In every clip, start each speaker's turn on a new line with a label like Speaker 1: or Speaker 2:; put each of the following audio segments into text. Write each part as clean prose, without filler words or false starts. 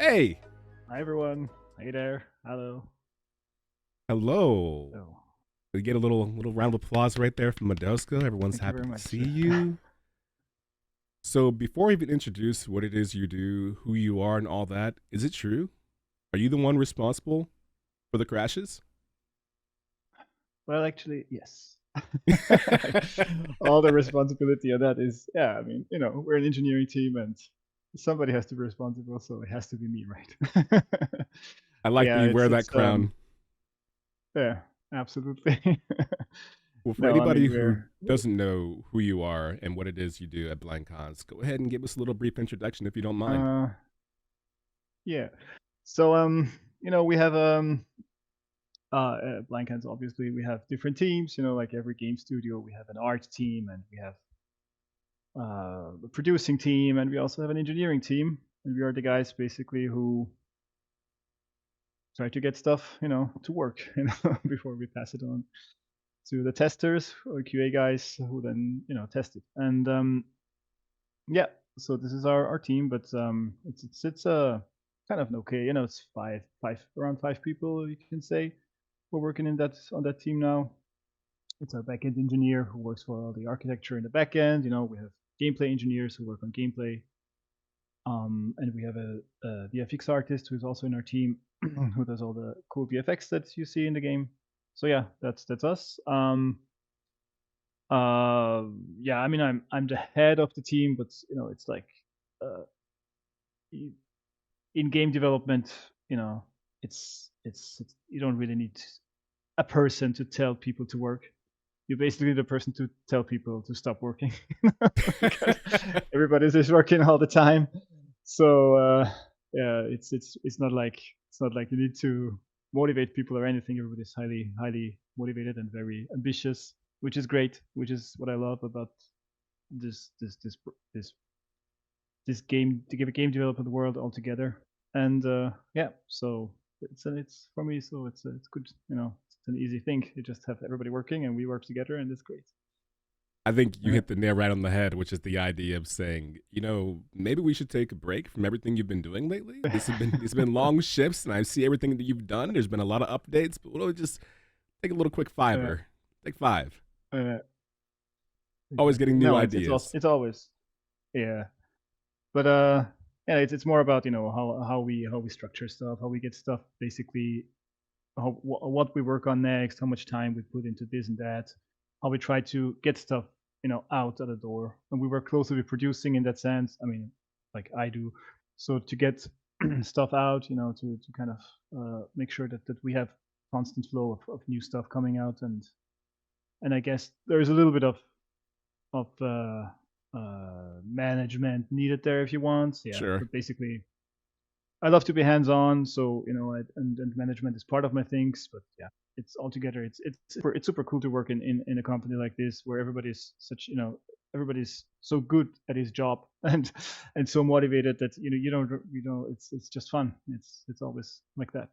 Speaker 1: Hey,
Speaker 2: Hi everyone. Hey there. Hello.
Speaker 1: hello.
Speaker 2: Oh,
Speaker 1: We get a little round of applause right there from Modoska. Everyone's
Speaker 2: thank you
Speaker 1: happy
Speaker 2: very
Speaker 1: to
Speaker 2: much.
Speaker 1: see you. So before we even introduce what it is you do, who you are, and all that, is it true? Are you the one responsible for the crashes?
Speaker 2: Well, actually, yes. All the responsibility of that is, yeah, I mean, we're an engineering team and somebody has to be responsible, so it has to be me, right?
Speaker 1: I like that
Speaker 2: Yeah,
Speaker 1: you wear that
Speaker 2: it's
Speaker 1: crown.
Speaker 2: yeah, absolutely.
Speaker 1: Well, for
Speaker 2: No, I
Speaker 1: anybody
Speaker 2: mean
Speaker 1: who
Speaker 2: we're
Speaker 1: doesn't know who you are and what it is you do at Blind Cons, go ahead and give us a little brief introduction if you don't mind.
Speaker 2: uh yeah. So we have blank hands obviously we have different teams, like every game studio we have an art team and we have the producing team, and we also have an engineering team. And we are the guys basically who try to get stuff, to work, before we pass it on to the testers or QA guys who then, test it. And yeah, so this is our team, but it's kind of an okay, it's around 5 people you can say. We're working in that on that team now. It's our backend engineer who works for all the architecture in the backend. We have gameplay engineers who work on gameplay. And we have a VFX artist who's also in our team who does all the cool VFX that you see in the game. So yeah, that's us. Yeah, I mean I'm the head of the team, but it's like uh, in game development, it's you don't really need a person to tell people to work. You're basically the person to tell people to stop working because everybody's just working all the time. So yeah, it's not like you need to motivate people or anything. Everybody's highly motivated and very ambitious, which is great. Which is what I love about this this this this this game development world altogether. And yeah, so it's for me. So it's good. It's an easy thing. You just have everybody working, and we work together, and it's great.
Speaker 1: I think you
Speaker 2: Yeah.
Speaker 1: hit the nail right on the head, which is the idea of saying, maybe we should take a break from everything you've been doing lately. These have been long shifts, and I see everything that you've done. There's been a lot of updates, but we'll just take a little quick
Speaker 2: Yeah.
Speaker 1: fiver. Take five.
Speaker 2: Uh,
Speaker 1: Always
Speaker 2: exactly.
Speaker 1: getting new
Speaker 2: No, it's
Speaker 1: ideas.
Speaker 2: it's always, yeah. But yeah, it's more about how we structure stuff, how we get stuff basically, what we work on next, how much time we put into this and that, how we try to get stuff out of the door, and we work closely with producing in that sense. I mean, like I do, so to get stuff out, to kind of make sure that we have constant flow of new stuff coming out, and I guess there's a little bit of management needed there if you want. Yeah,
Speaker 1: Sure.
Speaker 2: but basically, I love to be hands-on, so and management is part of my things. But yeah, it's altogether it's super cool to work in a company like this where everybody's so good at his job and so motivated that you don't it's just fun. It's always like that.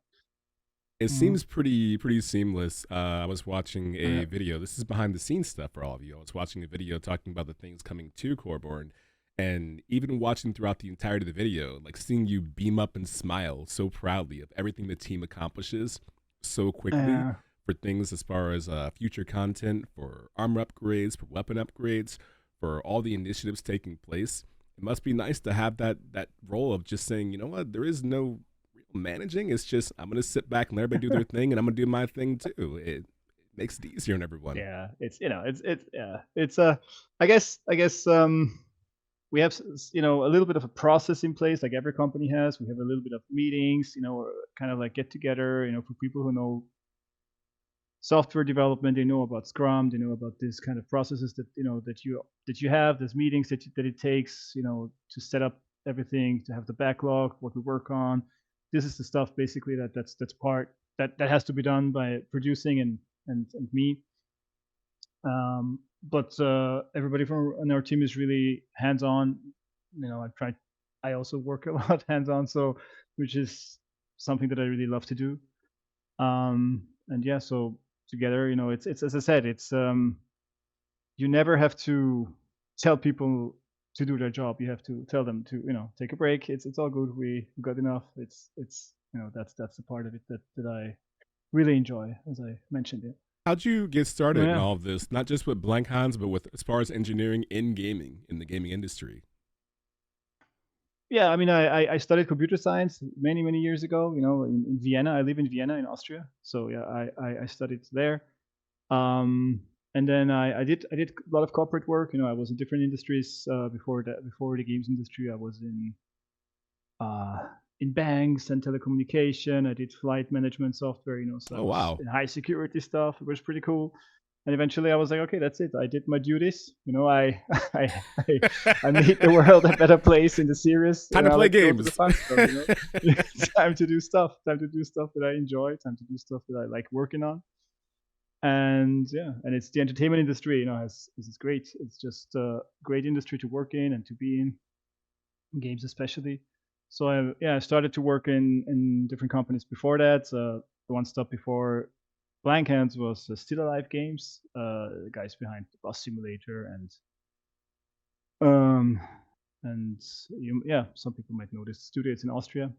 Speaker 1: It
Speaker 2: Mm.
Speaker 1: seems pretty seamless. I was watching a
Speaker 2: Uh,
Speaker 1: video. This is behind the scenes stuff for all of you. I was watching a video talking about the things coming to Coreborn, and even watching throughout the entirety of the video, like seeing you beam up and smile so proudly of everything the team accomplishes so quickly
Speaker 2: uh,
Speaker 1: for things as far as future content, for armor upgrades, for weapon upgrades, for all the initiatives taking place. It must be nice to have that role of just saying, you know what, there is no managing. It's just I'm gonna sit back and let everybody do their thing, and I'm gonna do my thing too. It makes it easier on everyone.
Speaker 2: yeah, it's yeah, I guess we have a little bit of a process in place like every company has. We have a little bit of meetings, or kind of like get together, for people who know software development. They know about Scrum, they know about this kind of processes that you have. There's meetings that it takes, to set up everything, to have the backlog, what we work on. This is the stuff basically that's part that has to be done by producing and me. But everybody from on our team is really hands-on. I also work a lot hands-on, so which is something that I really love to do. And yeah, so together, it's as I said, it's you never have to tell people to do their job, you have to tell them to take a break. It's all good. We got enough. It's that's the part of it that I really enjoy, as I mentioned it.
Speaker 1: How'd you get
Speaker 2: Oh,
Speaker 1: started in
Speaker 2: yeah.
Speaker 1: all of this? Not just with Blank Hands, but with as far as engineering in gaming, in the gaming industry.
Speaker 2: Yeah, I mean, I studied computer science many years ago. In Vienna. I live in Vienna, in Austria. So yeah, I studied there. Um, and then I did a lot of corporate work. I was in different industries before that. Before the games industry, I was uh, in banks and telecommunication. I did flight management software. So I
Speaker 1: Oh
Speaker 2: was
Speaker 1: wow.
Speaker 2: in high security stuff. It was pretty cool. And eventually, I was like, okay, that's it. I did my duties. I I made the world a better place in the series.
Speaker 1: Time to play
Speaker 2: Let's go to the
Speaker 1: games.
Speaker 2: fun stuff. It's time to do stuff. Time to do stuff that I enjoy. Time to do stuff that I like working on. And yeah, and it's the entertainment industry. It's great. It's just a great industry to work in and to be in games, especially. So I started to work in different companies before that. The one stop before Blank Hands was Still Alive Games, the guys behind the Bus Simulator um yeah, some people might know this studio. It's in Austria.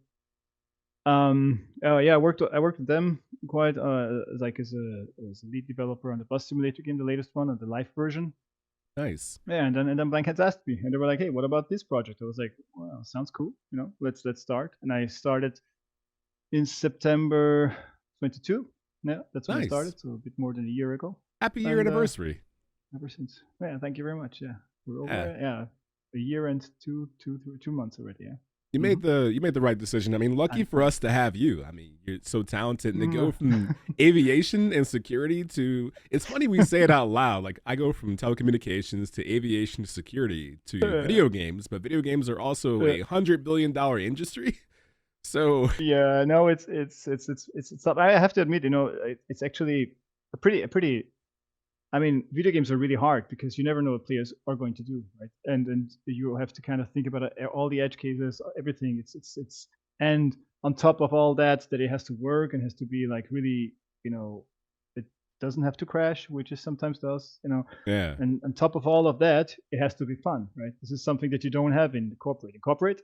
Speaker 2: Yeah, I worked with them quite like as a lead developer on the Bus Simulator game, the latest one, or the live version.
Speaker 1: Nice.
Speaker 2: Yeah, and then Blank Hands asked me, and they were like, "Hey, what about this project?" I was like, "Well, sounds cool. Let's start." And I started in September 22. Yeah, that's when I
Speaker 1: Nice.
Speaker 2: started, so a bit more than a year ago.
Speaker 1: Happy year
Speaker 2: And
Speaker 1: anniversary.
Speaker 2: ever since, yeah, thank you very much. Yeah, we're over
Speaker 1: Yeah.
Speaker 2: it. Yeah, a year and 2 months already. Yeah.
Speaker 1: You
Speaker 2: Mm-hmm.
Speaker 1: made the right decision. I mean, lucky
Speaker 2: Time
Speaker 1: for
Speaker 2: flies.
Speaker 1: us to have you. I mean, you're so talented, and to go
Speaker 2: Mm.
Speaker 1: from aviation and security to, it's funny we say it out loud. Like I go from telecommunications to aviation to security to video games, but video games are also
Speaker 2: Uh,
Speaker 1: $100 billion industry. So
Speaker 2: yeah, no, it's not. I have to admit, it's actually a pretty. I mean, video games are really hard because you never know what players are going to do, right? And you have to kind of think about all the edge cases, everything. It's and on top of all that, it has to work and has to be like really, it doesn't have to crash, which it sometimes does,
Speaker 1: yeah,
Speaker 2: And on top of all of that, it has to be fun, right? This is something that you don't have in corporate. In corporate,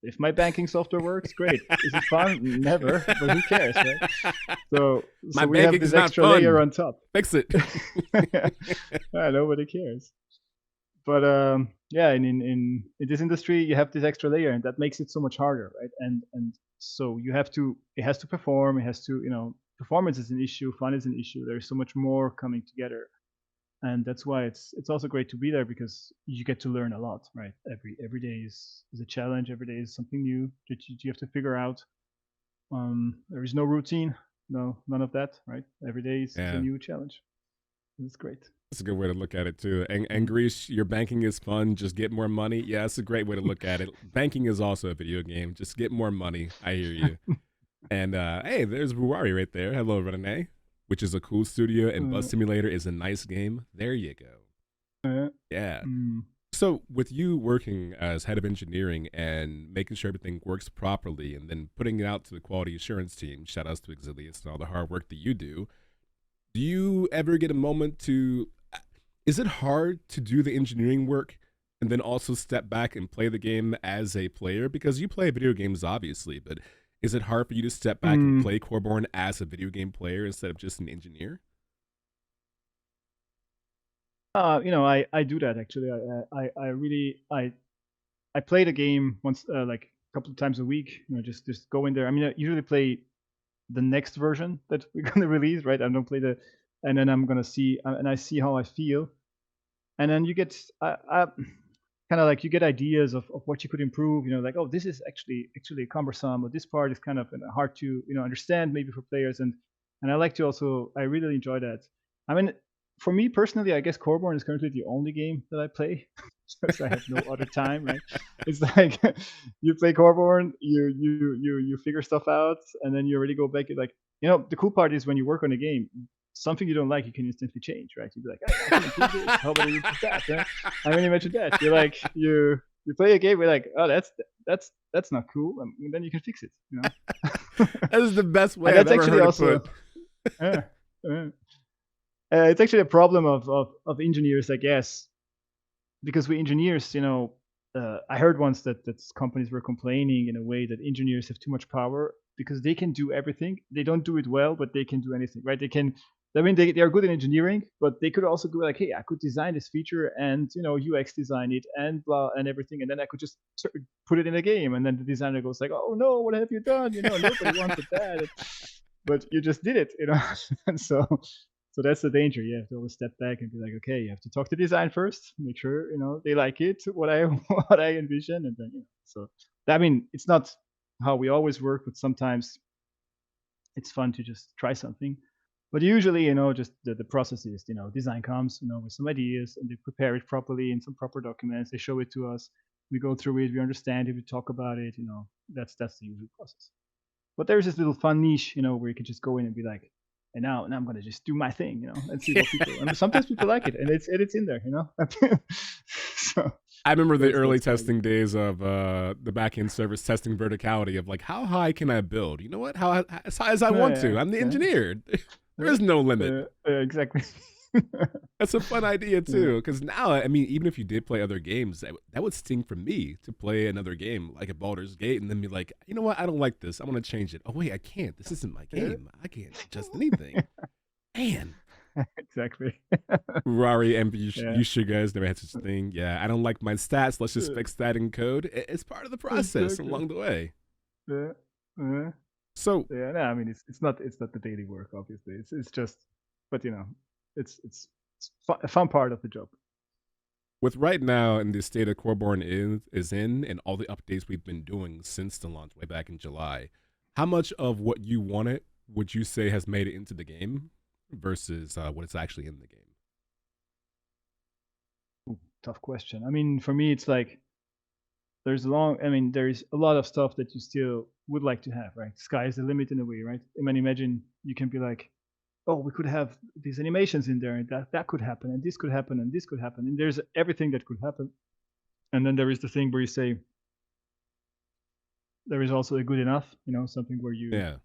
Speaker 2: if my banking software works, great. Is it fun? Never, but who cares, right? So
Speaker 1: my
Speaker 2: so we have
Speaker 1: banking is
Speaker 2: this
Speaker 1: not
Speaker 2: extra layer
Speaker 1: fun.
Speaker 2: on top.
Speaker 1: Fix it.
Speaker 2: Yeah, nobody cares. But yeah, in this industry, you have this extra layer, and that makes it so much harder, right? And so it has to perform. It has to, performance is an issue, fun is an issue. There's so much more coming together, and that's why it's also great to be there because you get to learn a lot, right? Every day is a challenge. Every day is something new that you have to figure out. There is no routine, no none of that, right? Every day is a
Speaker 1: Yeah.
Speaker 2: new challenge. It's great.
Speaker 1: That's a good way to look at it too. And
Speaker 2: Mhm.
Speaker 1: Greece, your banking is fun. Just get more money. Yeah, that's a great way to look at it. Banking is also a video game. Just get more money. I hear you. And hey, there's Ruari right there. Hello, Renee, which is a cool studio. And Bus Simulator is a nice game. There you go. Yeah.
Speaker 2: Mm.
Speaker 1: So with you working as head of engineering and making sure everything works properly, and then putting it out to the quality assurance team, shout outs to Exilius and all the hard work that you do. Do you ever get a moment to, is it hard to do the engineering work and then also step back and play the game as a player? Because you play video games, obviously, but is it hard for you to step back and play Coreborn as a video game player instead of just an engineer?
Speaker 2: I do that actually. I really I play the game once, like a couple of times a week. Just go in there. I mean, I usually play the next version that we're gonna release, right? I don't play and then I'm gonna see, and I see how I feel, and then you get, kind of like you get ideas of what you could improve. Like, oh, this is actually cumbersome, or this part is kind of hard to understand maybe for players, and I like to also, I really enjoy that. I mean, for me personally, I guess Coreborn is currently the only game that I play because I have no other time, right? It's like you play Coreborn, you figure stuff out, and then you already go back. Like, the cool part is when you work on a game, something you don't like, you can instantly change, right? You'd be like, I can improve this. How about I improve that? Yeah? I mean, you mentioned that. You're like, you play a game, we're like, oh, that's not cool, and then you can fix it.
Speaker 1: That is the best way
Speaker 2: And
Speaker 1: I've
Speaker 2: that's
Speaker 1: ever
Speaker 2: actually
Speaker 1: heard it
Speaker 2: also,
Speaker 1: put.
Speaker 2: uh, uh, it's actually a problem of engineers, I guess, because we engineers, I heard once that companies were complaining in a way that engineers have too much power because they can do everything. They don't do it well, but they can do anything, right? They can. I mean, they are good in engineering, but they could also go like, hey, I could design this feature and UX design it and blah and everything, and then I could just put it in a game, and then the designer goes like, oh no, what have you done? Nobody wanted that, but you just did it, and so that's the danger. You have to always step back and be like, okay, you have to talk to design first, make sure they like it, what I what I envision, and then so I mean, it's not how we always work, but sometimes it's fun to just try something. But usually, just the process is, design comes, with some ideas, and they prepare it properly in some proper documents. They show it to us. We go through it. We understand it. We talk about it. That's the usual process. But there's this little fun niche, where you can just go in and be like, and now I'm gonna just do my thing, and see what people. And sometimes people like it, and it's in there, So
Speaker 1: I remember the early
Speaker 2: that's
Speaker 1: testing days of the backend service testing verticality of like, how high can I build? You know what? How as high as I want to. I'm the engineer. There is no limit.
Speaker 2: Exactly.
Speaker 1: That's a fun idea too, because now, I mean, even if you did play other games, that would sting for me to play another game like a Baldur's Gate and then be like, you know what, I don't like this. I want to change it. Oh wait, I can't. This isn't my game. I can't adjust anything. Man.
Speaker 2: Exactly.
Speaker 1: Rari and you sure guys never had such a thing. Yeah, I don't like my stats. Let's just fix that in code. It's part of the process along the way.
Speaker 2: Yeah.
Speaker 1: So
Speaker 2: no, I mean it's not the daily work, obviously. It's just, but it's a fun part of the job.
Speaker 1: With right now and the state of Coreborn is in, and all the updates we've been doing since the launch way back in July, how much of what you wanted would you say has made it into the game versus what is actually in the game?
Speaker 2: Ooh, tough question. I mean, for me, it's like there's a lot of stuff that you still would like to have, right? Sky is the limit in a way, right? I mean, imagine you can be like, oh, we could have these animations in there, and that could happen, and this could happen, and this could happen, and there's everything that could happen. And then there is the thing where you say there is also a good enough, something where you.
Speaker 1: Yeah.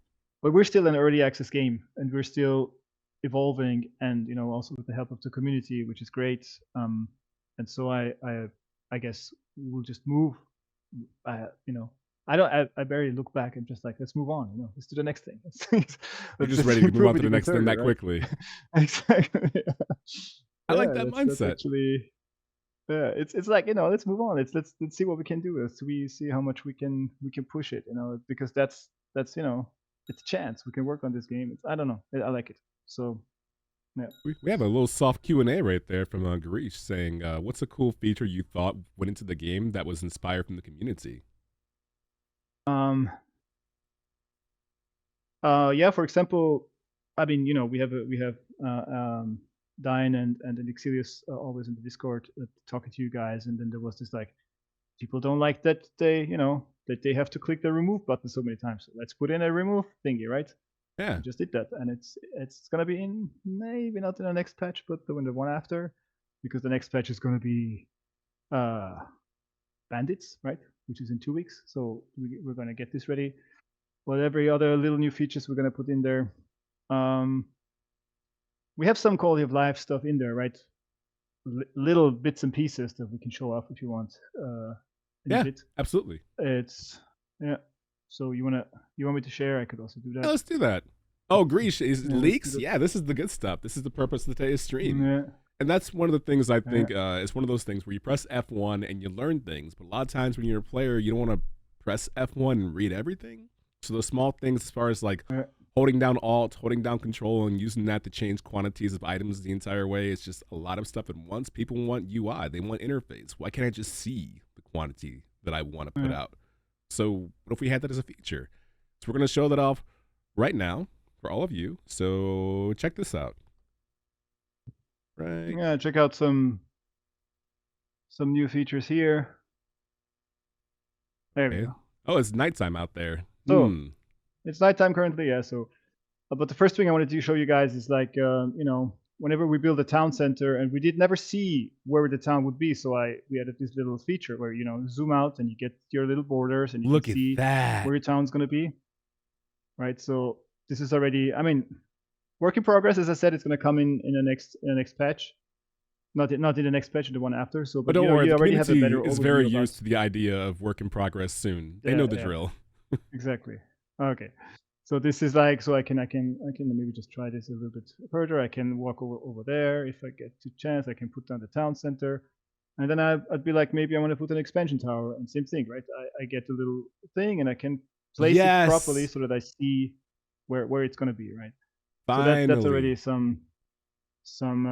Speaker 2: But we're still an early access game, and we're still evolving, and also with the help of the community, which is great. And so I guess we'll just move. I barely look back and just like, let's move on. Let's do the next thing.
Speaker 1: You're just ready to move on to the next thing that
Speaker 2: right?
Speaker 1: quickly.
Speaker 2: Exactly. Yeah.
Speaker 1: I like that mindset.
Speaker 2: That's actually, it's like let's move on. Let's see what we can do. Let's see how much we can push it. Because that's it's a chance we can work on this game. I don't know. I like it. So. Yeah.
Speaker 1: We have a little soft Q&A right there from Garish saying, what's a cool feature you thought went into the game that was inspired from the community?
Speaker 2: For example, I mean, we have Dine and Exilius always in the Discord talking to you guys, and then there was this like, people don't like that that they have to click the remove button so many times. So let's put in a remove thingy, right?
Speaker 1: Yeah.
Speaker 2: We just did that, and it's gonna be in, maybe not in the next patch, but the one after, because the next patch is gonna be bandits, right? Which is in 2 weeks. So we're gonna get this ready. But every other little new features we're gonna put in there. We have some quality of life stuff in there, right? Little bits and pieces that we can show off if you want.
Speaker 1: Yeah, absolutely.
Speaker 2: So you want me to share? I could also do that.
Speaker 1: Yeah, let's do that. Oh, Greece is leaks. Yeah, this is the good stuff. This is the purpose of today's stream.
Speaker 2: Yeah.
Speaker 1: And that's one of the things I think it's one of those things where you press F1 and you learn things. But a lot of times when you're a player, you don't want to press F1 and read everything. So the small things as far as like holding down Alt, holding down Control, and using that to change quantities of items the entire way. It's just a lot of stuff at once. People want UI. They want interface. Why can't I just see the quantity that I want to put out? So what if we had that as a feature? So we're going to show that off right now for all of you. So check this out. Right.
Speaker 2: Yeah, check out some new features here. There we go.
Speaker 1: Oh, it's nighttime out there.
Speaker 2: So it's nighttime currently, yeah. So, but the first thing I wanted to show you guys is like, whenever we build a town center, and we did never see where the town would be, so we added this little feature where zoom out and you get your little borders and you can see where your town's gonna be. Right. So this is already, I mean, work in progress. As I said, it's gonna come in the next patch. not in the next patch, the one after. So,
Speaker 1: But
Speaker 2: but
Speaker 1: don't worry,
Speaker 2: you
Speaker 1: the
Speaker 2: already have a better
Speaker 1: community is very
Speaker 2: overview about.
Speaker 1: used to the idea of work in progress soon. They
Speaker 2: Yeah,
Speaker 1: know the
Speaker 2: yeah,
Speaker 1: drill.
Speaker 2: exactly. Okay. So this is like, so I can maybe just try this a little bit further. I can walk over there if I get the chance. I can put down the town center, and then I'd be like, maybe I want to put an expansion tower, and same thing, right? I get a little thing, and I can place it properly
Speaker 1: Yes,
Speaker 2: so that I see where it's gonna be, right? So that's already
Speaker 1: finally.
Speaker 2: some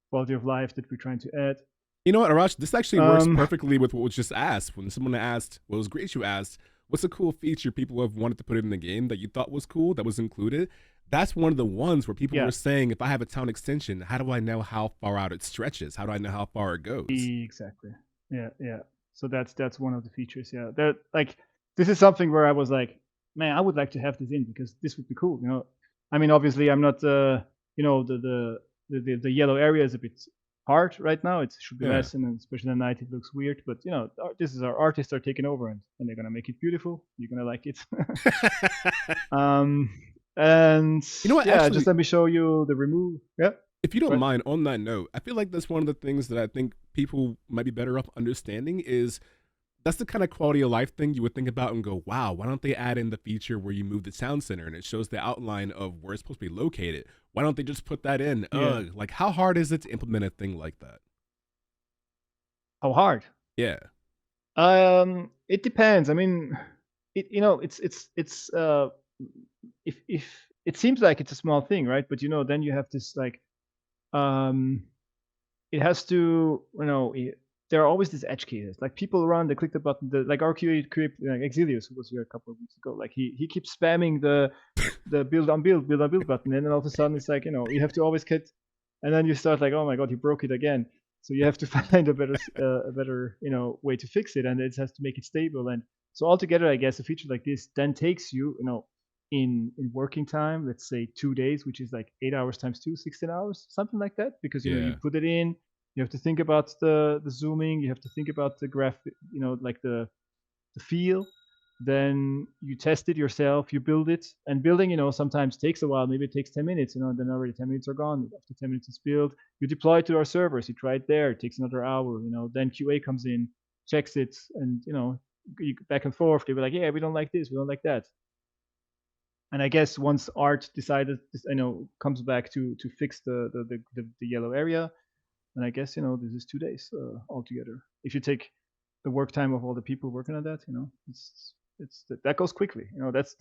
Speaker 2: quality of life that we're trying to add.
Speaker 1: You know what, Arash? This actually works
Speaker 2: Um,
Speaker 1: perfectly with what was just asked. When someone asked, well, it was great you asked, what's a cool feature people have wanted to put in the game that you thought was cool, that was included? That's one of the ones where people
Speaker 2: yeah,
Speaker 1: were saying, if I have a town extension, how do I know how far out it stretches? How do I know how far it goes?
Speaker 2: exactly. Yeah, yeah. So that's one of the features. Yeah, that like this is something where I was like, man, I would like to have this in because this would be cool. I mean, obviously, I'm not. The yellow area is a bit hard right now. It should be
Speaker 1: Yeah.
Speaker 2: less, and then especially at night, it looks weird. But this is our artists are taking over, and they're gonna make it beautiful. You're gonna like it. um, and
Speaker 1: You know what?
Speaker 2: yeah, just
Speaker 1: Actually,
Speaker 2: let me show you the remove. Yeah,
Speaker 1: if you don't
Speaker 2: right.
Speaker 1: mind, on that note, I feel like that's one of the things that I think people might be better off understanding is that's the kind of quality of life thing you would think about and go, wow, why don't they add in the feature where you move the town center and it shows the outline of where it's supposed to be located? Why don't they just put that in?
Speaker 2: Yeah.
Speaker 1: Like how hard is it to implement a thing like that?
Speaker 2: How hard?
Speaker 1: Yeah.
Speaker 2: It depends. I mean, it's if it seems like it's a small thing, right? But then you have this like, um, it has to, there are always these edge cases. Like people run, they click the button, like our QA, like Exilius, who was here a couple of weeks ago. Like he keeps spamming the build on build button, and then all of a sudden it's like, you have to always get, and then you start like, oh my god, he broke it again. So you have to find a better way to fix it, and it has to make it stable. And so altogether, I guess a feature like this then takes you, in working time, let's say 2 days, which is like 8 hours times two, 16 hours, something like that, because you
Speaker 1: Yeah.
Speaker 2: put it in, you have to think about the zooming, you have to think about the graphic, like the feel. Then you test it yourself, you build it, and building, sometimes takes a while. Maybe it takes 10 minutes, then already 10 minutes are gone. After 10 minutes it's built, you deploy it to our servers, you try it there, it takes another hour. Then QA comes in, checks it, and you back and forth. They were like, yeah, we don't like this, we don't like that. And I guess once art decided, comes back to fix the yellow area, and I guess this is 2 days altogether. If you take the work time of all the people working on that, it's that goes quickly. That's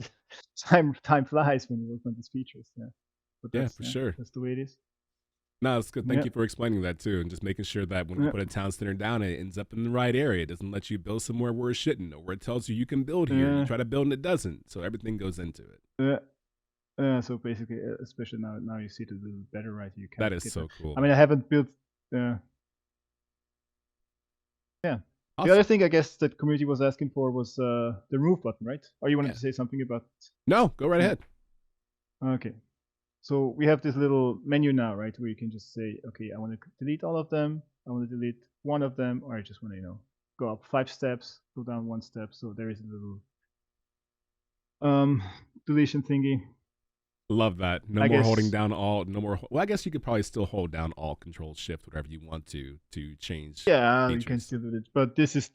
Speaker 2: time flies when you work on these features. Yeah, but
Speaker 1: Yeah, for
Speaker 2: yeah,
Speaker 1: sure.
Speaker 2: that's the way it is.
Speaker 1: No, it's good. Thank
Speaker 2: Yeah,
Speaker 1: you for explaining that too, and just making sure that when you
Speaker 2: yeah,
Speaker 1: put a town center down, it ends up in the right area. It doesn't let you build somewhere where it shouldn't, or where it tells you you can build here, and you
Speaker 2: yeah,
Speaker 1: try to build and it doesn't. So everything goes into it.
Speaker 2: yeah. So basically, especially now you see it a little better, right? You kind
Speaker 1: That
Speaker 2: of
Speaker 1: is
Speaker 2: get the.
Speaker 1: so
Speaker 2: I mean,
Speaker 1: cool.
Speaker 2: I haven't built. Yeah. The other
Speaker 1: Awesome.
Speaker 2: thing I guess that community was asking for was the remove button, right? Or you wanted
Speaker 1: Yeah.
Speaker 2: to say something about?
Speaker 1: No, go right
Speaker 2: Yeah.
Speaker 1: ahead.
Speaker 2: Okay. So we have this little menu now, right, where you can just say, okay, I want to delete all of them, I want to delete one of them, or I just want to, go up 5 steps, go down 1 step. So there is a little deletion thingy.
Speaker 1: Love that. No
Speaker 2: I
Speaker 1: more holding
Speaker 2: guess,
Speaker 1: down all. No more. Well, I guess you could probably still hold down all, Control Shift, whatever you want to change
Speaker 2: yeah, you can
Speaker 1: features.
Speaker 2: still do it, but this is a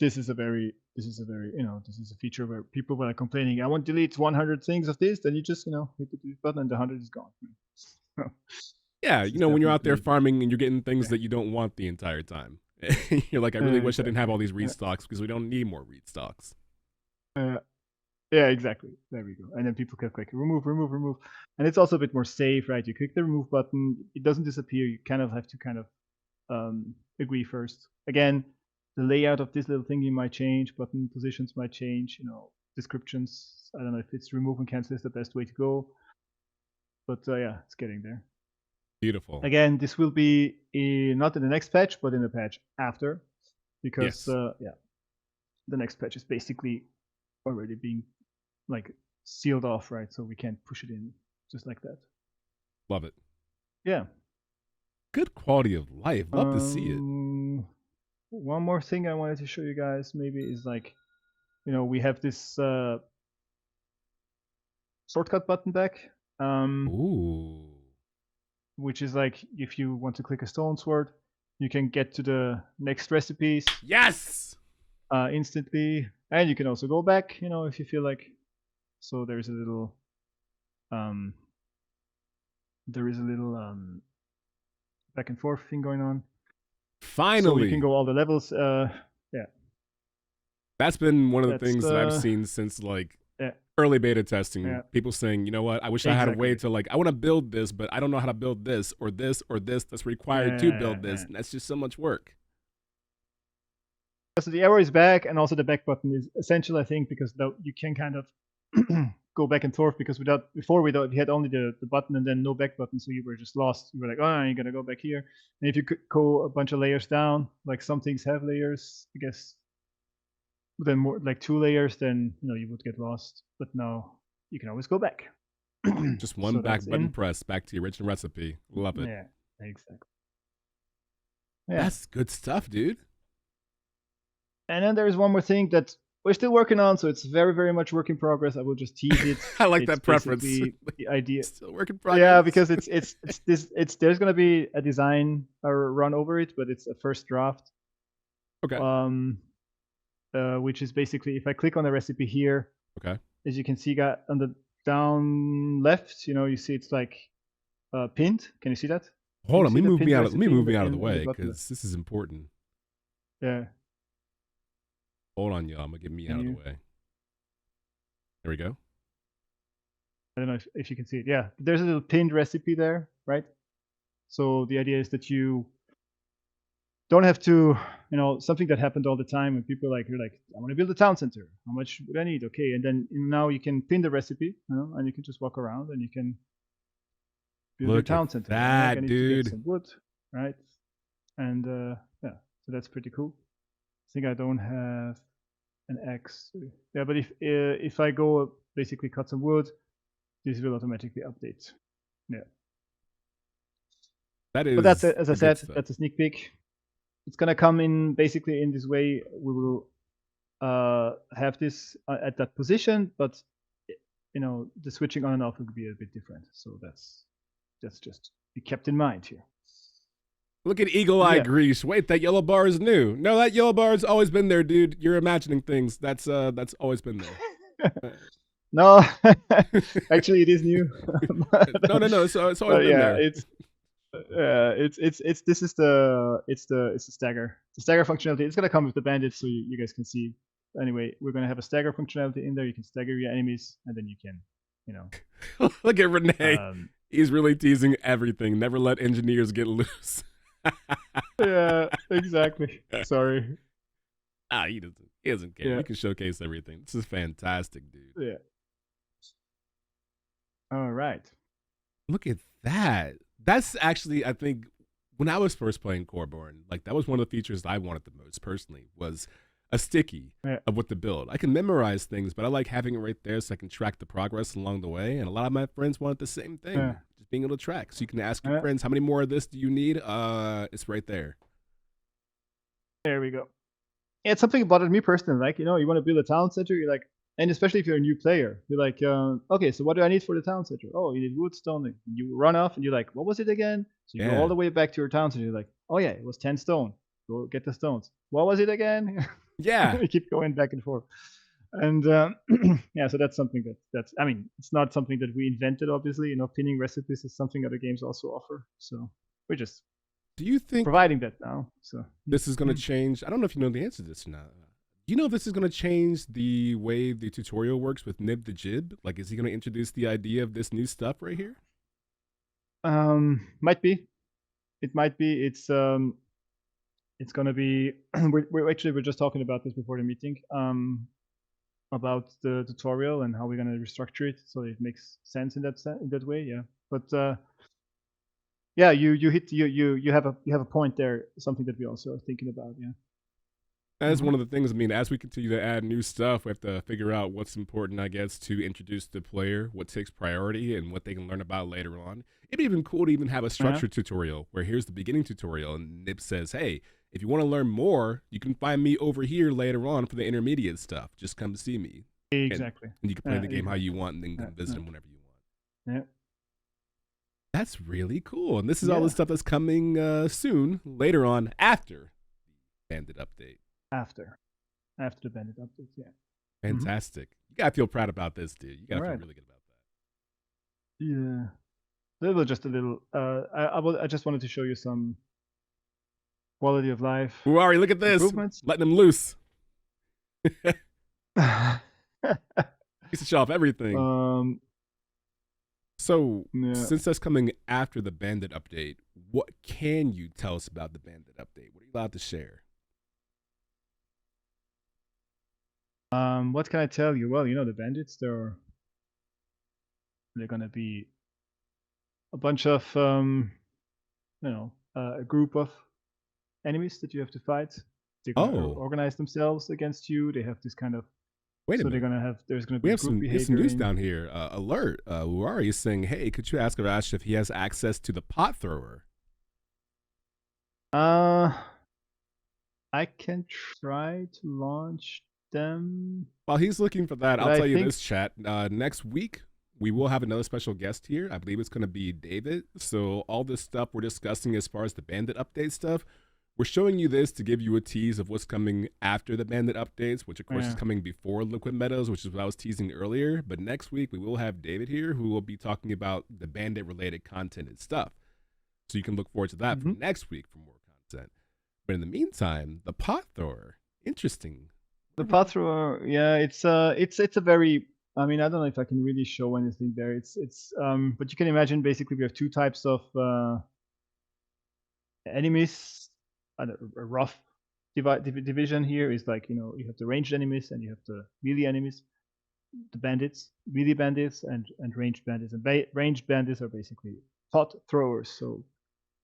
Speaker 2: feature where people were complaining, I want to delete 100 things of this, then you just hit the delete button and the 100 is gone.
Speaker 1: Yeah,
Speaker 2: This is
Speaker 1: when you're out there
Speaker 2: definitely
Speaker 1: farming and you're getting things
Speaker 2: yeah,
Speaker 1: that you don't want the entire time. You're like, I really wish I didn't have
Speaker 2: exactly.
Speaker 1: all these read stocks because we don't need more read stocks.
Speaker 2: Uh, Yeah, exactly. There we go. And then people can click remove, remove, remove. And it's also a bit more safe, right? You click the remove button, it doesn't disappear. You kind of have to agree first. Again, the layout of this little thingy might change, button positions might change, descriptions. I don't know if it's remove and cancel is the best way to go. But yeah, it's getting there.
Speaker 1: Beautiful.
Speaker 2: Again, this will be not in the next patch, but in the patch after. Because,
Speaker 1: Yes.
Speaker 2: yeah, the next patch is basically already being like sealed off, right? So we can't push it in just like that.
Speaker 1: Love it.
Speaker 2: Yeah.
Speaker 1: Good quality of life. Love to see it.
Speaker 2: One more thing I wanted to show you guys maybe is like, we have this shortcut button back.
Speaker 1: Ooh.
Speaker 2: which is like if you want to click a stone sword, you can get to the next recipes
Speaker 1: Yes.
Speaker 2: instantly, and you can also go back, you know, if you feel like. So there's a little, back and forth thing going on. So you can
Speaker 1: Finally.
Speaker 2: go all the levels. Yeah,
Speaker 1: That's been one of the
Speaker 2: that's
Speaker 1: things that I've seen since like
Speaker 2: yeah,
Speaker 1: early beta testing.
Speaker 2: yeah,
Speaker 1: People saying, you know what, I wish I had a way
Speaker 2: exactly.
Speaker 1: to like, I want to build this, but I don't know how to build this or this or this that's required to build this. And that's just so much work.
Speaker 2: So the arrow is back, and also the back button is essential, I think, because you can kind of go back and forth. Because before we had only the button and then no back button, so you were just lost. You were like, oh, you gotta go back here. And if you could go a bunch of layers down, like some things have layers, I guess, then more like 2 layers, then you know you would get lost. But now you can always go back.
Speaker 1: Just one
Speaker 2: So
Speaker 1: back
Speaker 2: that's
Speaker 1: button
Speaker 2: in.
Speaker 1: press back to the original recipe. Love it.
Speaker 2: Yeah, exactly. Yeah.
Speaker 1: That's good stuff, dude.
Speaker 2: And then there's one more thing that we're still working on, so it's very, very much work in progress. I will just tease it.
Speaker 1: I like
Speaker 2: It's
Speaker 1: that preference.
Speaker 2: basically the idea.
Speaker 1: Still work in progress.
Speaker 2: Yeah, because there's gonna be a design or run over it, but it's a first draft.
Speaker 1: Okay.
Speaker 2: Which is basically if I click on the recipe here,
Speaker 1: Okay.
Speaker 2: as you can see, got on the down left, you know, you see it's like pinned. Can you see that?
Speaker 1: Hold on, let me move me out of the
Speaker 2: in
Speaker 1: way
Speaker 2: the button.
Speaker 1: because this is important.
Speaker 2: Yeah.
Speaker 1: Hold on, y'all. I'm gonna get me out of the way. There we go.
Speaker 2: I don't know if you can see it. Yeah, there's a little pinned recipe there, right? So the idea is that you don't have to, you know, something that happened all the time when people you're like, I want to build a town center. How much would I need? Okay, and then now you can pin the recipe, you know, and you can just walk around and you can build your town center.
Speaker 1: That,
Speaker 2: I need
Speaker 1: dude.
Speaker 2: to get some wood, right? And yeah, so that's pretty cool. I think I don't have an X. Yeah, but if I go basically cut some wood, this will automatically update. Yeah.
Speaker 1: That is.
Speaker 2: But that's as I said, that's a sneak peek. It's gonna come in basically in this way. We will have this at that position, but you know the switching on and off will be a bit different. So that's just be kept in mind here.
Speaker 1: Look at Eagle Eye Grease. Wait, that yellow bar is new. No, that yellow bar has always been there, dude. You're imagining things. That's always been there.
Speaker 2: No, actually, it is new.
Speaker 1: no. So it's always been there.
Speaker 2: It's this is the stagger. The stagger functionality. It's gonna come with the bandits, so you guys can see. Anyway, we're gonna have a stagger functionality in there. You can stagger your enemies, and then you can, you know.
Speaker 1: Look at Renee. He's really teasing everything. Never let engineers get loose.
Speaker 2: Yeah, exactly. Sorry.
Speaker 1: He doesn't care. Yeah. We can showcase everything. This is fantastic, dude.
Speaker 2: Yeah. All right.
Speaker 1: Look at that. That's actually, I think, when I was first playing Coreborn, like that was one of the features that I wanted the most personally, was a sticky of what to build. I can memorize things, but I like having it right there so I can track the progress along the way. And a lot of my friends wanted the same thing, just being able to track. So you can ask your friends, how many more of this do you need? It's right there.
Speaker 2: There we go. Yeah, it's something that bothered me personally. Like, you know, you want to build a town center, you're like, and especially if you're a new player, you're like, okay, so what do I need for the town center? Oh, you need wood, stone. You run off and you're like, what was it again? So you go all the way back to your town center. You're like, oh yeah, it was 10 stone. Go get the stones. What was it again?
Speaker 1: Yeah.
Speaker 2: You keep going back and forth. And yeah, so that's something that's, I mean, it's not something that we invented, obviously. You know, pinning recipes is something other games also offer. So we're just providing that now. So
Speaker 1: this is going to change. I don't know if you know the answer to this or not. Do you know if this is going to change the way the tutorial works with Nib the Jib? Like, is he going to introduce the idea of this new stuff right here?
Speaker 2: Might be. It might be. It's going to be. We're just talking about this before the meeting. About the tutorial and how we're going to restructure it so it makes sense in that way. Yeah, but yeah, you have a point there. Something that we also are thinking about. Yeah.
Speaker 1: That's one of the things. I mean, as we continue to add new stuff, we have to figure out what's important, I guess, to introduce the player, what takes priority, and what they can learn about later on. It'd be even cool to even have a structured tutorial where here's the beginning tutorial, and Nib says, hey, if you want to learn more, you can find me over here later on for the intermediate stuff. Just come see me.
Speaker 2: Exactly.
Speaker 1: And you can play the game how you want and then visit them whenever you want.
Speaker 2: Yeah.
Speaker 1: That's really cool. And this is all the stuff that's coming soon, later on, after the Bandit update.
Speaker 2: After the Bandit update, yeah.
Speaker 1: Fantastic. You gotta feel proud about this, dude. You gotta feel really good about that.
Speaker 2: Yeah. Just a little. I just wanted to show you some quality of life.
Speaker 1: Ari, look at this.
Speaker 2: Improvements.
Speaker 1: Letting him loose. Used to show off everything. So, since that's coming after the Bandit update, what can you tell us about the Bandit update? What are you allowed to share?
Speaker 2: What can I tell you? Well, the bandits, they're gonna be a bunch of a group of enemies that you have to fight. They're gonna organize themselves against you. They have this kind of
Speaker 1: Wait a minute.
Speaker 2: There's gonna be group
Speaker 1: some
Speaker 2: behavior.
Speaker 1: News down here. Alert. Uari is saying, hey, could you ask Arash if he has access to the pot thrower?
Speaker 2: I can try to launch them.
Speaker 1: While he's looking for that, I'll tell you this, chat. Next week, we will have another special guest here. I believe it's going to be David. So all this stuff we're discussing as far as the Bandit update stuff, we're showing you this to give you a tease of what's coming after the Bandit updates, which of course is coming before Liquid Meadows, which is what I was teasing earlier. But next week, we will have David here who will be talking about the Bandit-related content and stuff. So you can look forward to that for next week for more content. But in the meantime, the pot thrower, interesting.
Speaker 2: The pot thrower, yeah, it's a very. I mean, I don't know if I can really show anything there. But you can imagine basically we have two types of enemies. A rough division here is like, you have the ranged enemies and you have the melee enemies, the bandits, melee bandits and ranged bandits. And ranged bandits are basically pot throwers. So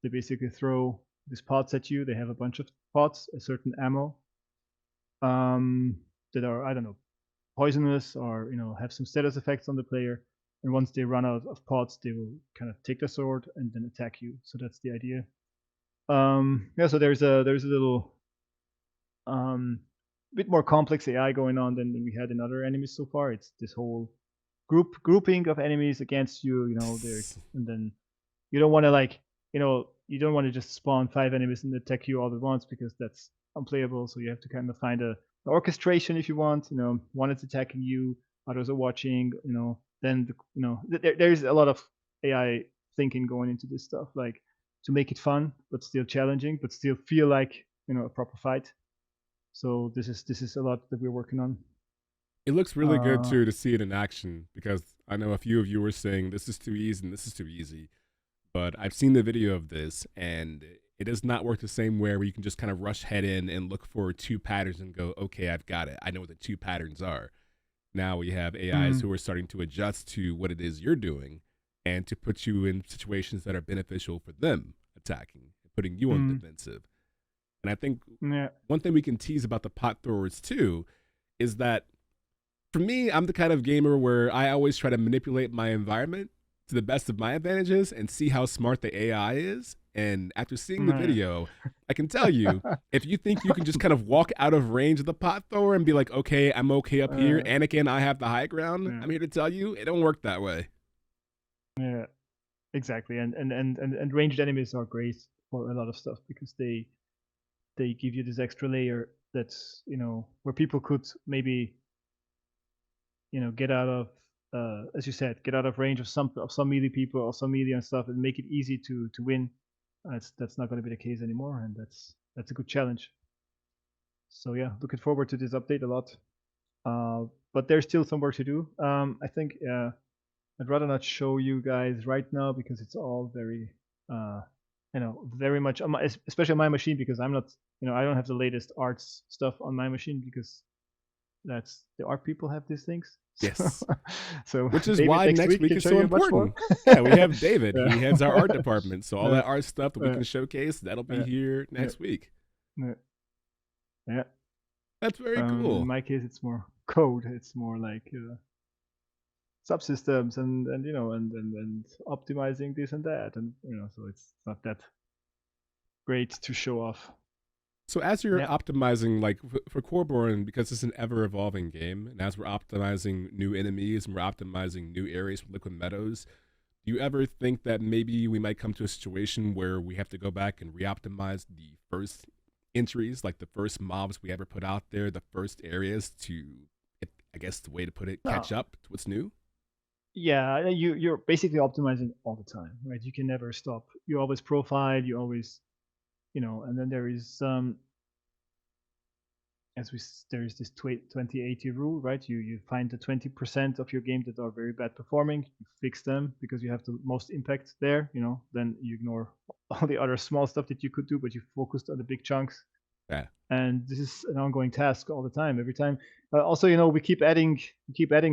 Speaker 2: they basically throw these pots at you. They have a bunch of pots, a certain ammo that are, I don't know, poisonous or, have some status effects on the player. And once they run out of pots, they will kind of take the sword and then attack you. So that's the idea. So there's a little bit more complex AI going on than we had in other enemies so far. It's this whole grouping of enemies against you, and then you don't want to you don't want to just spawn 5 enemies and attack you all at once because that's unplayable. So you have to kind of find an orchestration if you want. One is attacking you, others are watching. Then there's a lot of AI thinking going into this stuff, like to make it fun but still challenging, but still feel like a proper fight. So this is a lot that we're working on.
Speaker 1: It looks really good too to see it in action, because I know a few of you were saying this is too easy and this is too easy, but I've seen the video of this and it does not work the same way where you can just kind of rush head in and look for 2 patterns and go, okay, I've got it. I know what the 2 patterns are. Now we have AIs who are starting to adjust to what it is you're doing and to put you in situations that are beneficial for them attacking, putting you on the defensive. And I think one thing we can tease about the pot throwers too is that for me, I'm the kind of gamer where I always try to manipulate my environment to the best of my advantages and see how smart the AI is. And after seeing the video, I can tell you, if you think you can just kind of walk out of range of the pot thrower and be like, okay, I'm okay up here, Anakin, I have the high ground, I'm here to tell you, it don't work that way.
Speaker 2: Yeah, exactly. And ranged enemies are great for a lot of stuff because they give you this extra layer that's, where people could maybe, get out of, as you said, get out of range of some melee people or some melee and stuff, and make it easy to win. That's not going to be the case anymore, and that's a good challenge. So yeah, looking forward to this update a lot. But there's still some work to do. I think I'd rather not show you guys right now because it's all very, very much, especially on my machine, because I'm not, I don't have the latest arts stuff on my machine because that's the art people have these things.
Speaker 1: Yes.
Speaker 2: So
Speaker 1: which is why next week is so important. Yeah, we have David. He heads our art department. So all that art stuff that we can showcase, that'll be here next week.
Speaker 2: Yeah.
Speaker 1: That's very cool.
Speaker 2: In my case, it's more code. It's more like subsystems and optimizing this and that, and so it's not that great to show off.
Speaker 1: So as you're optimizing, like for Coreborn, because it's an ever-evolving game, and as we're optimizing new enemies and we're optimizing new areas for Liquid Meadows, do Do you ever think that maybe we might come to a situation where we have to go back and re-optimize the first entries, like the first mobs we ever put out there, the first areas to, I guess the way to put it, catch
Speaker 2: No.
Speaker 1: up to what's new?
Speaker 2: Yeah, you're basically optimizing all the time, right? You can never stop. You always profile, you always, and then there is there is this 20/80 rule, right? You find the 20% of your game that are very bad performing, you fix them because you have the most impact there, then you ignore all the other small stuff that you could do, but you focused on the big chunks.
Speaker 1: Yeah.
Speaker 2: And this is an ongoing task all the time, every time. Also, we keep adding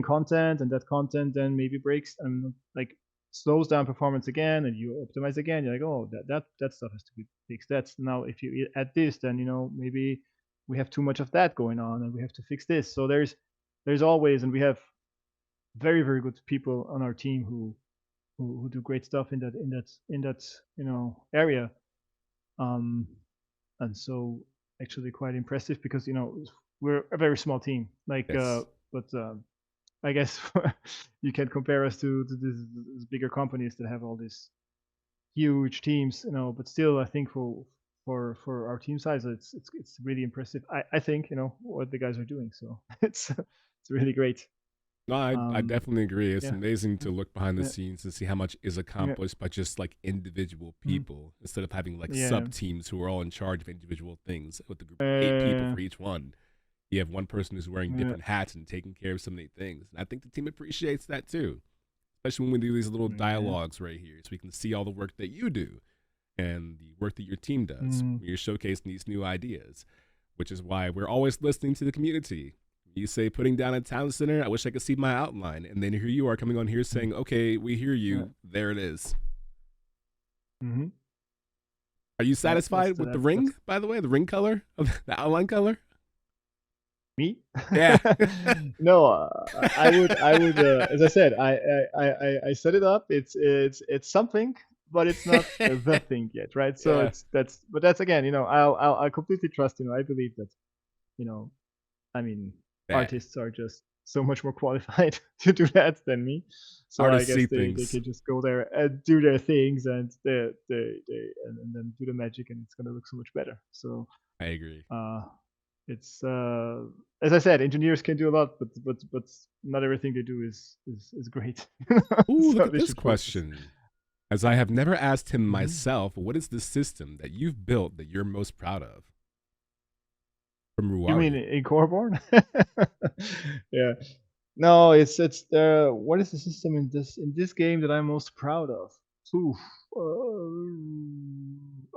Speaker 2: content, and that content then maybe breaks and like slows down performance again, and you optimize again. You're like, oh, that stuff has to be fixed. That's now if you add this, then maybe we have too much of that going on, and we have to fix this. So there's always, and we have very very good people on our team who do great stuff in that area. Um, and so actually quite impressive because we're a very small team.
Speaker 1: Yes.
Speaker 2: But I guess you can compare us to these bigger companies that have all these huge teams, But still, I think for our team size, it's really impressive. I think what the guys are doing. So it's really great.
Speaker 1: No, I
Speaker 2: Um,
Speaker 1: definitely agree. It's
Speaker 2: yeah,
Speaker 1: amazing to look behind the
Speaker 2: yeah,
Speaker 1: scenes and see how much is
Speaker 2: yeah,
Speaker 1: accomplished by just like individual
Speaker 2: mm,
Speaker 1: people instead of having like
Speaker 2: yeah.
Speaker 1: sub teams who are all in charge of individual things with a group of 8 people
Speaker 2: Uh,
Speaker 1: for each one. You have one person who's wearing
Speaker 2: yeah,
Speaker 1: different hats and taking care of so many things. And I think the team appreciates that too, especially when we do these little
Speaker 2: yeah,
Speaker 1: dialogues right here so we can see all the work that you do and the work that your team does
Speaker 2: mm,
Speaker 1: when you're showcasing these new ideas, which is why we're always listening to the community. You say putting down a town center, I wish I could see my outline. And then here you are coming on here
Speaker 2: mm,
Speaker 1: saying, okay, we hear
Speaker 2: yeah,
Speaker 1: you. There it is.
Speaker 2: mm-hmm.
Speaker 1: Are you
Speaker 2: Yeah,
Speaker 1: satisfied with the ring,
Speaker 2: that's
Speaker 1: by the way? The ring color? The outline color?
Speaker 2: me.
Speaker 1: Yeah.
Speaker 2: No, I would, as I said, I set it up. It's something, but it's not the thing yet, right? So
Speaker 1: Yeah.
Speaker 2: but that's again, I completely trust. I believe that, you know, I mean,
Speaker 1: Yeah.
Speaker 2: artists are just so much more qualified to do that than me. So I
Speaker 1: Artists
Speaker 2: guess
Speaker 1: see
Speaker 2: they
Speaker 1: things.
Speaker 2: can just go there and do their things, and and then do the magic, and it's gonna look so much better. So
Speaker 1: I agree.
Speaker 2: uh, it's as I said, engineers can do a lot, but not everything they do is great.
Speaker 1: Ooh, look
Speaker 2: So
Speaker 1: at
Speaker 2: they
Speaker 1: this
Speaker 2: should focus.
Speaker 1: question. As I have never asked him
Speaker 2: Hmm.
Speaker 1: myself, what is the system that you've built that you're most proud of? From
Speaker 2: You mean
Speaker 1: Ruari.
Speaker 2: in Coreborn? Yeah. No, it's what is the system in this game that I'm most proud of? Oof.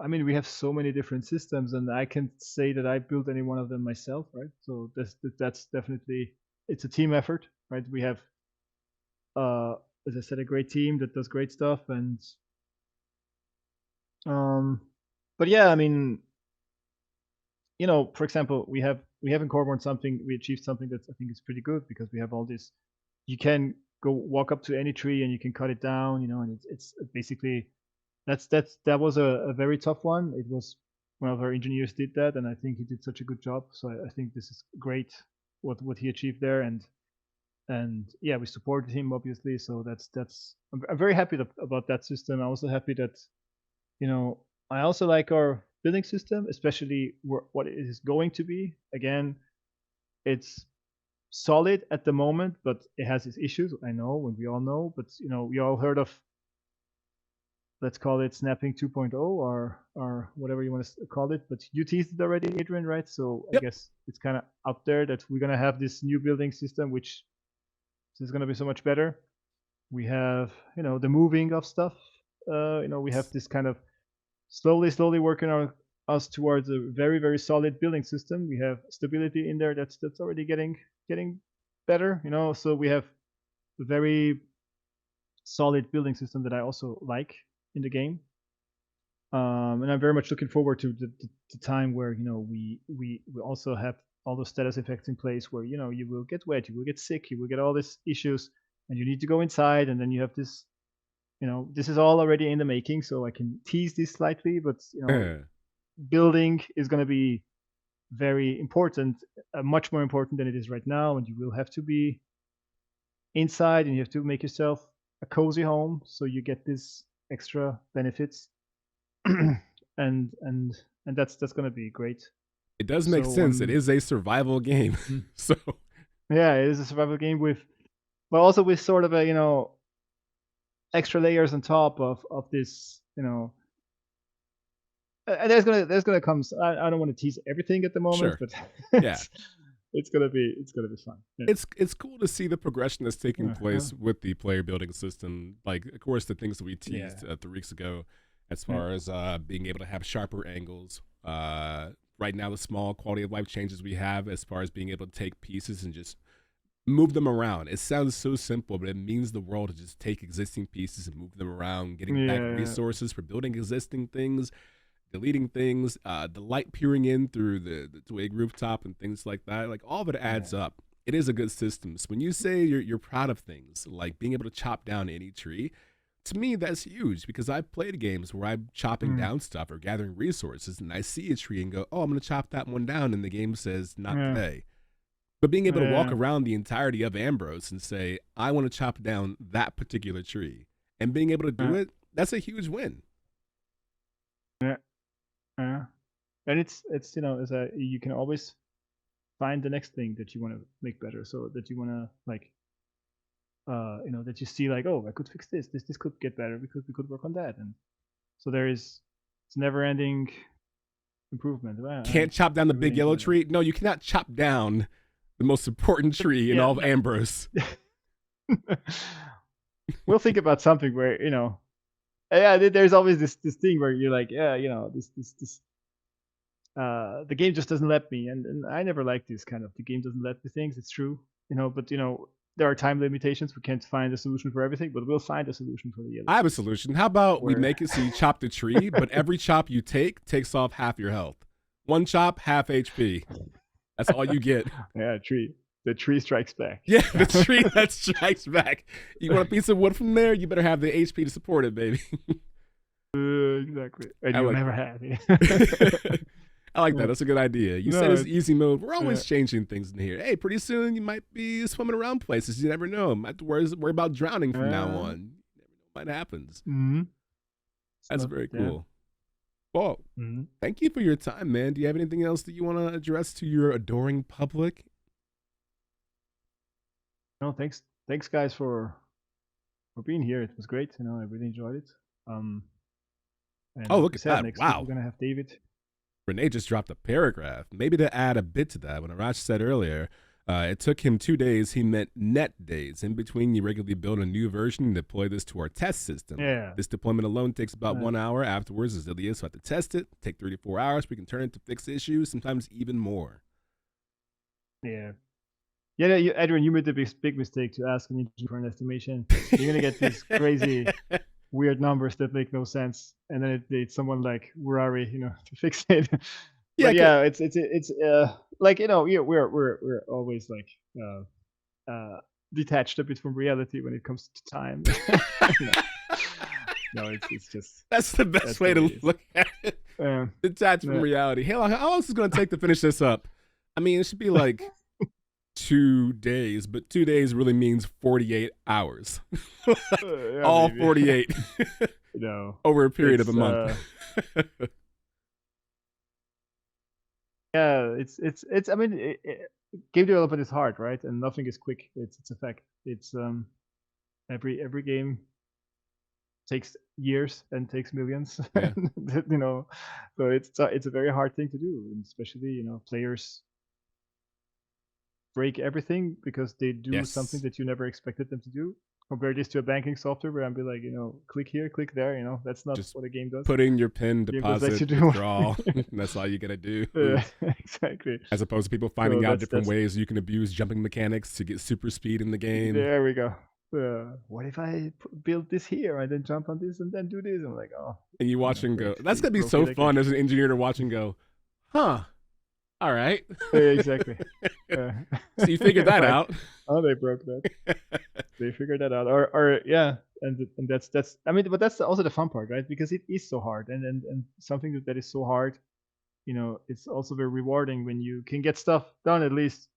Speaker 2: I mean, we have so many different systems, and I can't say that I built any one of them myself, right? So that's definitely it's a team effort, right? We have, uh, as I said, a great team that does great stuff, and um, but yeah, I mean, for example, we have in Coreborn something we achieved something that I think is pretty good because we have all this. You can go walk up to any tree and you can cut it down, and it's basically that was a very tough one. It was one of our engineers did that, and I think he did such a good job. So I think this is great what he achieved there, and yeah, we supported him obviously. So I'm very happy about that system. I'm also happy that you know, I also like our building system, especially what it is going to be. Again, it's solid at the moment, but it has its issues. I know, and we all know. But we all heard of, let's call it snapping 2.0 or whatever you want to call it. But you teased it already, Adrian, right? So I
Speaker 1: Yep.
Speaker 2: guess it's kind of out there that we're gonna have this new building system, which is gonna be so much better. We have the moving of stuff. We have this kind of slowly working us towards a very very solid building system. We have stability in there that's already getting better. So we have a very solid building system that I also like in the game. And I'm very much looking forward to the time where we also have all those status effects in place where you will get wet, you will get sick, you will get all these issues, and you need to go inside, and then you have this. This is all already in the making, so I can tease this slightly, but building is going to be very important, much more important than it is right now, and you will have to be inside, and you have to make yourself a cozy home, so you get this extra benefits, and that's gonna be great.
Speaker 1: It does make
Speaker 2: So
Speaker 1: sense. It is a survival game.
Speaker 2: mhm.
Speaker 1: So
Speaker 2: Yeah, it is a survival game with, but also with sort of a extra layers on top of this. There's gonna come. I don't want to tease everything at the moment,
Speaker 1: sure.
Speaker 2: but
Speaker 1: Yeah.
Speaker 2: it's gonna be fun. Yeah.
Speaker 1: It's cool to see the progression that's taking
Speaker 2: Uh-huh.
Speaker 1: place with the player building system. Like, of course, the things that we
Speaker 2: Yeah.
Speaker 1: teased 3 weeks ago, as
Speaker 2: Yeah.
Speaker 1: far as being able to have sharper angles. Right now, the small quality of life changes we have, as far as being able to take pieces and just move them around. It sounds so simple, but it means the world to just take existing pieces and move them around, getting back
Speaker 2: Yeah.
Speaker 1: resources for building existing things, deleting things, the light peering in through the twig rooftop and things like that. Like, all of it adds
Speaker 2: Yeah.
Speaker 1: up. It is a good system. So when you say you're proud of things like being able to chop down any tree, to me that's huge, because I've played games where I'm chopping
Speaker 2: Mm.
Speaker 1: down stuff or gathering resources, and I see a tree and go, "Oh, I'm gonna chop that one down," and the game says, "Not
Speaker 2: Yeah.
Speaker 1: today." But being able to walk
Speaker 2: Yeah.
Speaker 1: around the entirety of Ambrose and say, "I want to chop down that particular tree," and being able to do
Speaker 2: Yeah.
Speaker 1: it, that's a huge win.
Speaker 2: Yeah. Yeah. And it's is a you can always find the next thing that you want to make better, so that you want to like that you see like, oh, I could fix this could get better because we could work on that, and so it's never ending improvement. Wow,
Speaker 1: Can't chop down
Speaker 2: I
Speaker 1: the
Speaker 2: really
Speaker 1: big yellow
Speaker 2: enjoy
Speaker 1: tree. No, you cannot chop down the most important
Speaker 2: that.
Speaker 1: tree in
Speaker 2: Yeah,
Speaker 1: all of Ambrose.
Speaker 2: we'll think about something where yeah, there's always this thing where you're like, yeah, this the game just doesn't let me, and I never like this kind of, the game doesn't let me things. It's true, but there are time limitations. We can't find a solution for everything, but we'll find a solution for the yellow
Speaker 1: I have a
Speaker 2: trees.
Speaker 1: solution. How about we
Speaker 2: Where
Speaker 1: make it so you chop the tree, but every chop you take takes off half your health. One chop, half HP. That's all you get.
Speaker 2: yeah, the tree strikes back.
Speaker 1: Yeah, the tree that strikes back. You want a piece of wood from there? You better have the HP to support it, baby.
Speaker 2: Exactly, and
Speaker 1: I
Speaker 2: you'll
Speaker 1: like
Speaker 2: never
Speaker 1: that.
Speaker 2: have it.
Speaker 1: I like that. That's a good idea. You said
Speaker 2: No,
Speaker 1: it's easy mode. We're
Speaker 2: yeah.
Speaker 1: always changing things in here. Hey, pretty soon you might be swimming around places. You never know. Might have to worry about drowning from now on. You never know what happens.
Speaker 2: Mhm.
Speaker 1: That's
Speaker 2: So
Speaker 1: very
Speaker 2: yeah.
Speaker 1: cool. Well,
Speaker 2: Mhm.
Speaker 1: thank you for your time, man. Do you have anything else that you want to address to your adoring public?
Speaker 2: No, thanks guys for being here. It was great. I really enjoyed it. And
Speaker 1: Oh,
Speaker 2: like
Speaker 1: look
Speaker 2: we
Speaker 1: at
Speaker 2: said,
Speaker 1: that.
Speaker 2: next week we're
Speaker 1: Wow.
Speaker 2: gonna have David.
Speaker 1: Renee just dropped a paragraph. Maybe to add a bit to that, when Arash said earlier, it took him 2 days. He meant net days. In between, you regularly build a new version and deploy this to our test system.
Speaker 2: Yeah.
Speaker 1: This deployment alone takes about
Speaker 2: Uh,
Speaker 1: 1 hour. Afterwards, as Ilias, so I have to test it. Take 3 to 4 hours. We can turn it to fix issues, sometimes even more.
Speaker 2: yeah. Yeah, Adrian, you made the big mistake to ask an engineer for an estimation. You're gonna get these crazy, weird numbers that make no sense, and then it's someone like Murari, to fix it.
Speaker 1: Yeah,
Speaker 2: But yeah, it's like yeah, we're always like detached a bit from reality when it comes to time. no, no, it's just
Speaker 1: that's the best
Speaker 2: that's
Speaker 1: way
Speaker 2: the way
Speaker 1: to
Speaker 2: it is.
Speaker 1: look at it.
Speaker 2: Um,
Speaker 1: Detached from
Speaker 2: yeah.
Speaker 1: reality. How long is this going to take to finish this up? I mean, it should be like 2 days, but 2 days really means 48 hours.
Speaker 2: Yeah,
Speaker 1: All
Speaker 2: maybe.
Speaker 1: 48
Speaker 2: No,
Speaker 1: over a period of a
Speaker 2: it's
Speaker 1: month.
Speaker 2: yeah, it's. I mean, game development is hard, right? And nothing is quick. It's a fact. It's every game takes years and takes millions.
Speaker 1: Yeah.
Speaker 2: So it's a very hard thing to do, and especially players break everything because they do something
Speaker 1: Yes.
Speaker 2: that you never expected them to do. Compare this to a banking software where I'd be like, click here, click there. That's not
Speaker 1: Just
Speaker 2: what a game does.
Speaker 1: put in your PIN,
Speaker 2: Game just lets you
Speaker 1: deposit,
Speaker 2: do.
Speaker 1: withdraw. That's all you got to do.
Speaker 2: Exactly.
Speaker 1: As opposed to people
Speaker 2: So
Speaker 1: finding out different
Speaker 2: that's
Speaker 1: ways you can abuse jumping mechanics to get super speed in the game.
Speaker 2: there we go. What if I build this here and then jump on this and then do this? I'm like, oh,
Speaker 1: And you watch and go,
Speaker 2: great.
Speaker 1: that's
Speaker 2: You
Speaker 1: going to be
Speaker 2: broke
Speaker 1: so
Speaker 2: it again.
Speaker 1: fun as an engineer to watch and go, huh, all right.
Speaker 2: Yeah, exactly.
Speaker 1: So you figured that
Speaker 2: Like,
Speaker 1: out.
Speaker 2: oh, they broke that. They figured that out. Or yeah, and that's. I mean, but that's also the fun part, right? Because it is so hard, and something that is so hard, it's also very rewarding when you can get stuff done at least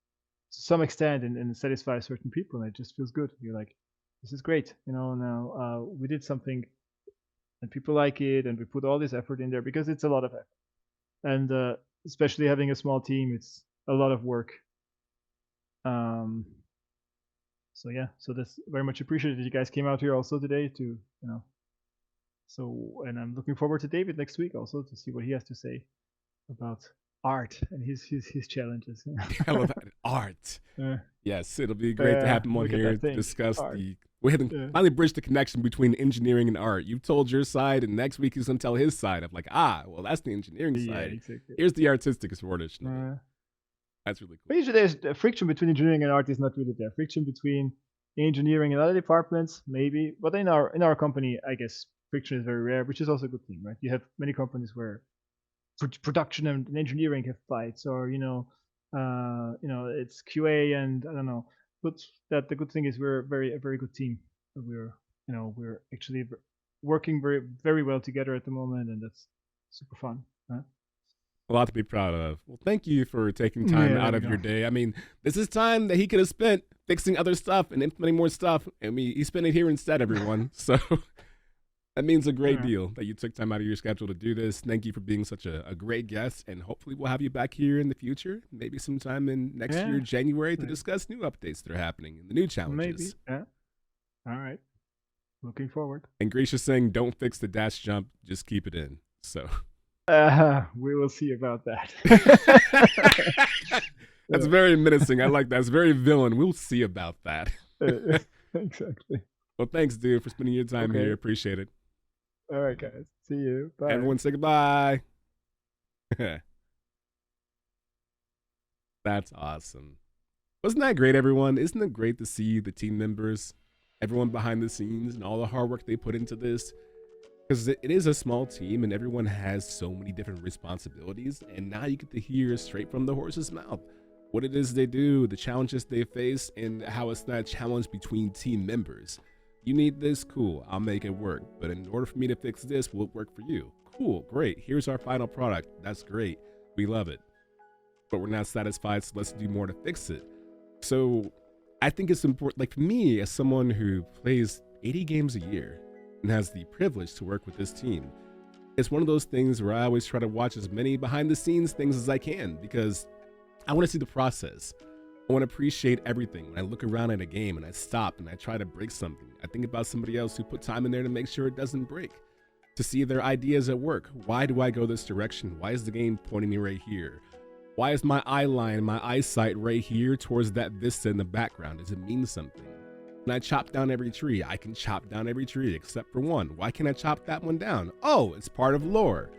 Speaker 2: to some extent and satisfy certain people, and it just feels good. You're like, this is great. Now we did something and people like it, and we put all this effort in there because it's a lot of effort, and especially having a small team, it's a lot of work. Um, so yeah, so that's very much appreciated that you guys came out here also today to So, and I'm looking forward to David next week also to see what he has to say about art and his challenges.
Speaker 1: I love that. Art.
Speaker 2: Uh,
Speaker 1: Yes, it'll be great to have him on
Speaker 2: look at
Speaker 1: here
Speaker 2: that
Speaker 1: to
Speaker 2: thing.
Speaker 1: discuss
Speaker 2: Art.
Speaker 1: we haven't
Speaker 2: Yeah.
Speaker 1: finally bridged the connection between engineering and art. You've told your side, and next week he's gonna tell his side of like, well, that's the engineering
Speaker 2: Yeah,
Speaker 1: side.
Speaker 2: exactly.
Speaker 1: Here's the artistic portion. That's really
Speaker 2: But
Speaker 1: cool.
Speaker 2: usually there's a friction between engineering and art is not really there. Friction between engineering and other departments, maybe. But in our company, I guess friction is very rare, which is also a good thing, right? You have many companies where production and engineering have fights, or it's QA and I don't know. But that the good thing is we're a very good team. We're actually working very well together at the moment, and that's super fun. Huh?
Speaker 1: A lot to be proud of. Well, thank you for taking time out of your day. I mean, this is time that he could have spent fixing other stuff and implementing more stuff, and he spent it here instead, everyone. So that means a great deal that you took time out of your schedule to do this. Thank you for being such a great guest, and hopefully we'll have you back here in the future, maybe sometime in next year, January, to discuss new updates that are happening and the new challenges.
Speaker 2: Maybe, yeah. All right. Looking forward.
Speaker 1: And Gracious saying, don't fix the dash jump, just keep it in. So
Speaker 2: we will see about that.
Speaker 1: That's very menacing. I like that. It's very villain. We'll see about that.
Speaker 2: Exactly.
Speaker 1: Well, thanks, dude, for spending your time here. Appreciate it.
Speaker 2: All right, guys. See you. Bye.
Speaker 1: Everyone say goodbye. That's awesome. Wasn't that great, everyone? Isn't it great to see the team members, everyone behind the scenes, and all the hard work they put into this? Because it is a small team, and everyone has so many different responsibilities, and now you get to hear straight from the horse's mouth what it is they do, the challenges they face, and how it's not a challenge between team members. You need this? Cool, I'll make it work. But in order for me to fix this, will it work for you? Cool, great. Here's our final product. That's great. We love it. But we're not satisfied, so let's do more to fix it. So I think it's important, like for me, as someone who plays 80 games a year and has the privilege to work with this team, it's one of those things where I always try to watch as many behind the scenes things as I can, because I want to see the process. I want to appreciate everything. When I look around at a game and I stop and I try to break something, I think about somebody else who put time in there to make sure it doesn't break, to see their ideas at work. Why do I go this direction? Why is the game pointing me right here? Why is my eye line, my eyesight right here towards that vista in the background? Does it mean something? When I chop down every tree, I can chop down every tree except for one. Why can't I chop that one down? Oh, it's part of lore.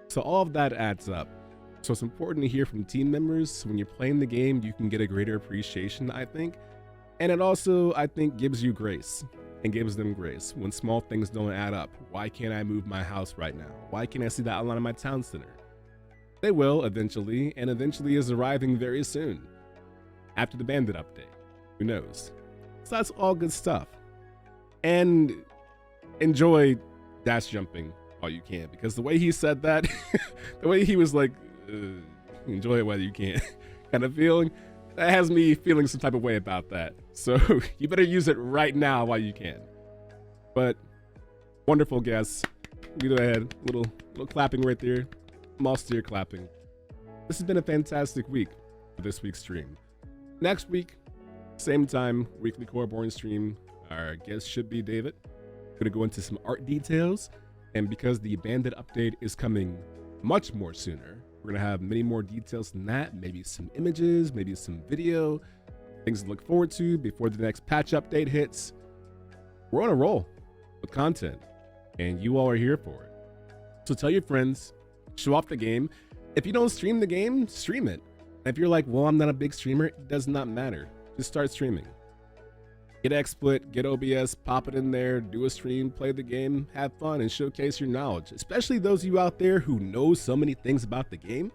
Speaker 1: So all of that adds up. So it's important to hear from team members. So when you're playing the game, you can get a greater appreciation, I think. And it also, I think, gives you grace and gives them grace when small things don't add up. Why can't I move my house right now? Why can't I see the outline of my town center? They will eventually, and eventually is arriving very soon. After the Bandit update. Who knows? So that's all good stuff. And enjoy dash jumping while you can, because the way he said that, the way he was like, enjoy it while you can, kind of feeling, that has me feeling some type of way about that. So you better use it right now while you can. But wonderful guests. We go ahead, little clapping right there. I'm all steer clapping. This has been a fantastic week for this week's stream. Next week, same time, weekly Coreborn stream. Our guest should be David. We're gonna go into some art details, and because the Bandit update is coming much more sooner, we're gonna have many more details than that. Maybe some images, maybe some video, things to look forward to before the next patch update hits. We're on a roll with content, and you all are here for it. So tell your friends, show off the game. If you don't stream the game, stream it. If you're like, well, I'm not a big streamer, it does not matter. Just start streaming. Get XSplit, get OBS, pop it in there, do a stream, play the game, have fun, and showcase your knowledge. Especially those of you out there who know so many things about the game,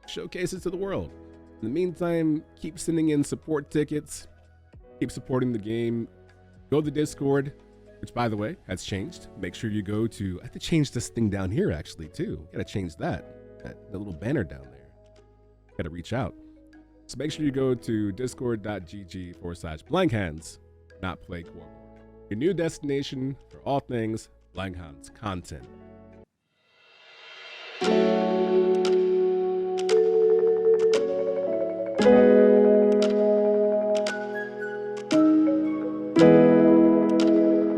Speaker 1: showcase it to the world. In the meantime, keep sending in support tickets, keep supporting the game. Go to the Discord, which by the way, has changed. Make sure you go to, I have to change this thing down here actually too. Gotta change that the little banner down there. Gotta reach out. So make sure you go to discord.gg/blankhands, not play Coreborn. your new destination for all things Blankhounds content.